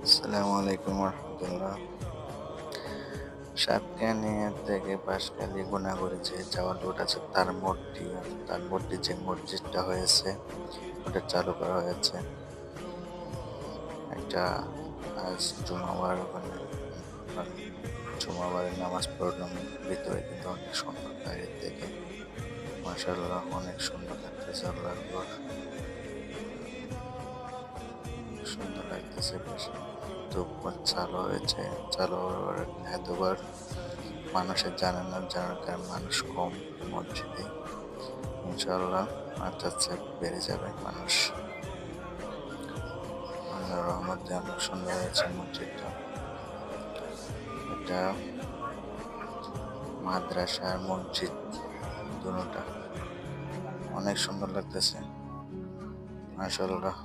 আসসালামু আলাইকুম রহমতুল্লাহ। সাতকানিয়া থেকে বাঁশখালী গুনাগড়ি যে যাওয়ার রুট আছে তার মধ্যে যে মসজিদটা হয়েছে ওটা চালু করা হয়েছে। একটা আজ জুমাবার ওখানে আপনার জুমাবারের নামাজ পড়লাম। ভিতরে কিন্তু অনেক সুন্দর বাইরের থেকে, মাশাআল্লাহ অনেক সুন্দর লাগতেছে। আল্লাহর ঘর সুন্দর লাগতেছে বেশ। ধূপপাত চালু হয়েছে, চালু হওয়ার এতবার মানুষের জানার কারণ মানুষ কম মসজিদে। ইনশাআল্লাহ আস্তে আস্তে বেড়ে যাবে মানুষ। আল্লাহর রহমতে অনেক সুন্দর হয়েছে মসজিদটা। এটা মাদ্রাসা আর মসজিদ দুটোটা অনেক সুন্দর লাগতেছে, মাশাআল্লাহ।